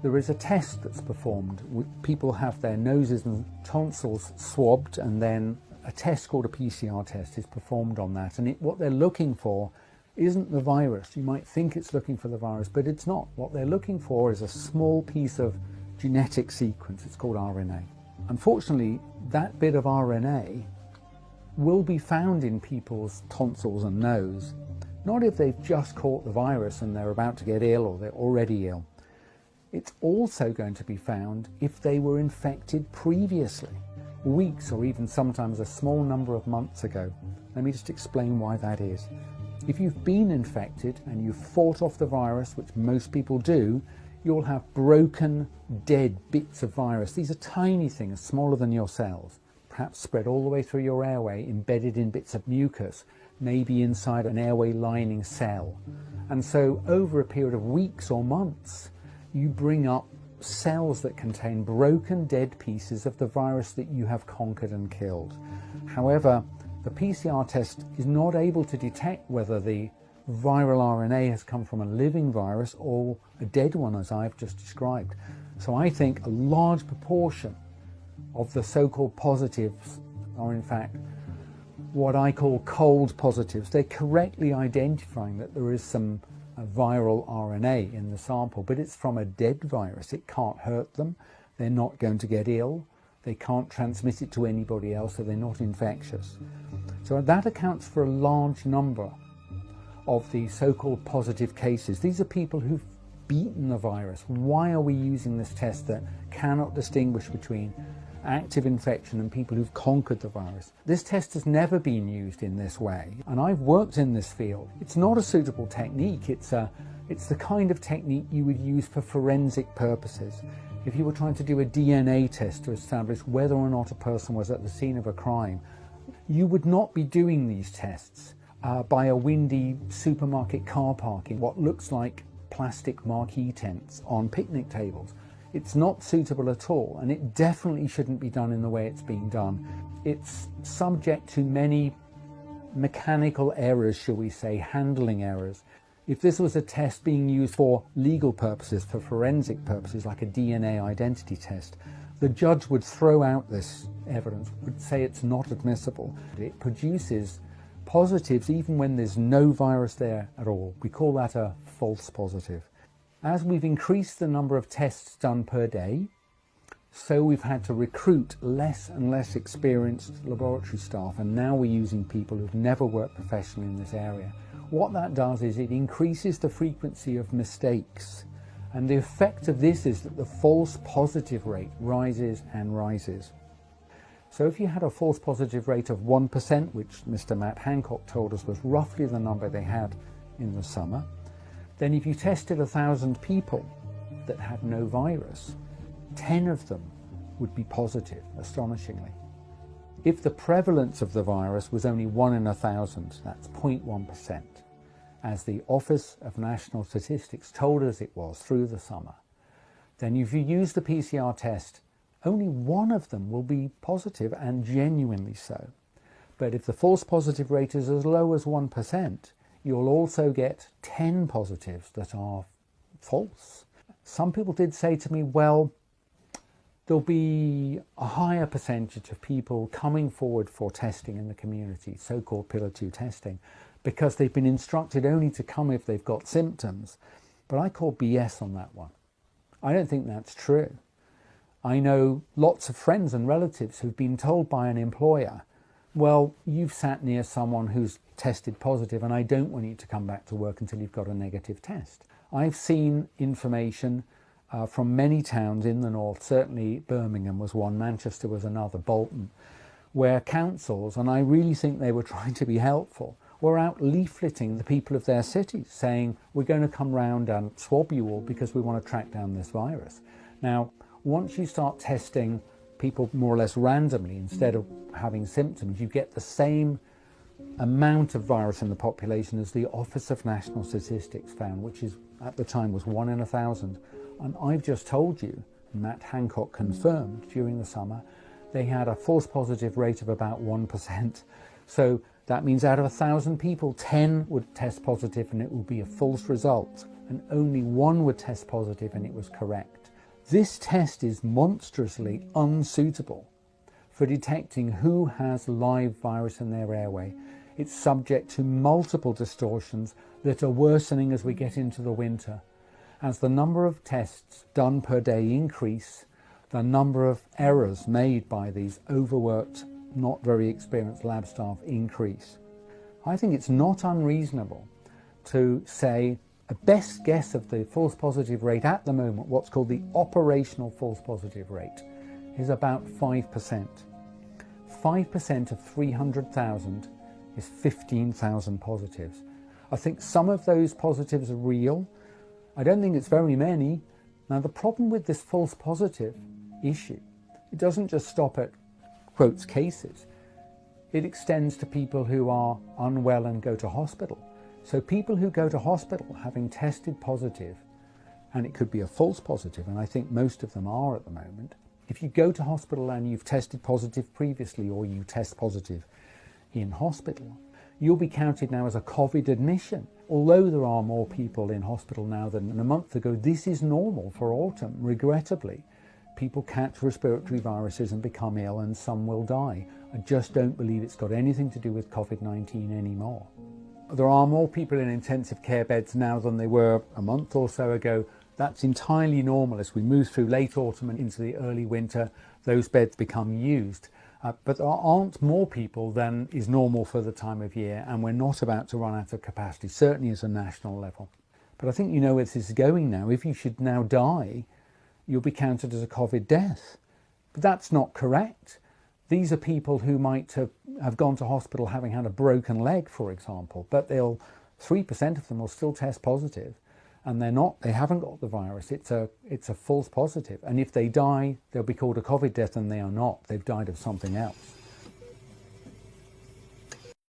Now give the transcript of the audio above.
There is a test that's performed. People have their noses and tonsils swabbed, and then a test called a PCR test is performed on that. And what they're looking for isn't the virus. You might think it's looking for the virus, but it's not. What they're looking for is a small piece of genetic sequence. It's called RNA. Unfortunately, that bit of RNA will be found in people's tonsils and nose, not if they've just caught the virus and they're about to get ill or they're already ill. It's also going to be found if they were infected previously, weeks or even sometimes a small number of months ago. Let me just explain why that is. If you've been infected and you've fought off the virus, which most people do, you'll have broken, dead bits of virus. These are tiny things, smaller than your cells, perhaps spread all the way through your airway, embedded in bits of mucus, maybe inside an airway lining cell. And so over a period of weeks or months, you bring up cells that contain broken, dead pieces of the virus that you have conquered and killed. However, the PCR test is not able to detect whether the viral RNA has come from a living virus or a dead one, as I've just described. So I think a large proportion of the so-called positives are in fact what I call cold positives. They're correctly identifying that there is some viral RNA in the sample, but it's from a dead virus. It can't hurt them. They're not going to get ill. They can't transmit it to anybody else, so they're not infectious. So that accounts for a large number of the so-called positive cases. These are people who've beaten the virus. Why are we using this test that cannot distinguish between active infection and people who've conquered the virus? This test has never been used in this way, and I've worked in this field. It's not a suitable technique. It's the kind of technique you would use for forensic purposes. If you were trying to do a DNA test to establish whether or not a person was at the scene of a crime, you would not be doing these tests by a windy supermarket car park in what looks like plastic marquee tents on picnic tables. It's not suitable at all, and it definitely shouldn't be done in the way it's being done. It's subject to many mechanical errors, shall we say, handling errors. If this was a test being used for legal purposes, for forensic purposes, like a DNA identity test, the judge would throw out this evidence, would say it's not admissible. It produces positives even when there's no virus there at all. We call that a false positive. As we've increased the number of tests done per day, so we've had to recruit less and less experienced laboratory staff, and now we're using people who've never worked professionally in this area. What that does is it increases the frequency of mistakes, and the effect of this is that the false positive rate rises and rises. So if you had a false positive rate of 1%, which Mr. Matt Hancock told us was roughly the number they had in the summer, then if you tested 1,000 people that had no virus, 10 of them would be positive, astonishingly. If the prevalence of the virus was only 1 in 1,000, that's 0.1%, as the Office of National Statistics told us it was through the summer, then if you use the PCR test, only 1 of them will be positive, and genuinely so. But if the false positive rate is as low as 1%, you'll also get 10 positives that are false. Some people did say to me, well, there'll be a higher percentage of people coming forward for testing in the community, so-called Pillar 2 testing, because they've been instructed only to come if they've got symptoms. But I call BS on that one. I don't think that's true. I know lots of friends and relatives who've been told by an employer, well, you've sat near someone who's tested positive and I don't want you to come back to work until you've got a negative test. I've seen information from many towns in the north, certainly Birmingham was one, Manchester was another, Bolton, where councils, and I really think they were trying to be helpful, were out leafleting the people of their cities saying, we're going to come round and swab you all because we want to track down this virus. Now, once you start testing people more or less randomly, instead of having symptoms, you get the same amount of virus in the population as the Office of National Statistics found, which is at the time was 1 in 1,000. And I've just told you, Matt Hancock confirmed during the summer, they had a false positive rate of about 1%. So that means out of 1,000 people, 10 would test positive and it would be a false result. and only one would test positive and it was correct. This test is monstrously unsuitable for detecting who has live virus in their airway. It's subject to multiple distortions that are worsening as we get into the winter. As the number of tests done per day increase, the number of errors made by these overworked, not very experienced lab staff increase. I think it's not unreasonable to say a best guess of the false positive rate at the moment, what's called the operational false positive rate, is about 5%. 5% of 300,000 is 15,000 positives. I think some of those positives are real. I don't think it's very many. Now, the problem with this false positive issue, it doesn't just stop at, quotes, cases. It extends to people who are unwell and go to hospital. So people who go to hospital having tested positive, and it could be a false positive, and I think most of them are at the moment. If you go to hospital and you've tested positive previously, or you test positive in hospital, you'll be counted now as a COVID admission. Although there are more people in hospital now than a month ago, this is normal for autumn. Regrettably, people catch respiratory viruses and become ill, and some will die. I just don't believe it's got anything to do with COVID-19 anymore. There are more people in intensive care beds now than there were a month or so ago. That's entirely normal. As we move through late autumn and into the early winter, those beds become used. But there aren't more people than is normal for the time of year, and we're not about to run out of capacity, certainly as a national level. But I think you know where this is going now. If you should now die, you'll be counted as a COVID death. But that's not correct. These are people who might have gone to hospital having had a broken leg, for example, but 3% of them will still test positive, and they haven't got the virus. It's a false positive. And if they die, they'll be called a COVID death, and they are not. They've died of something else.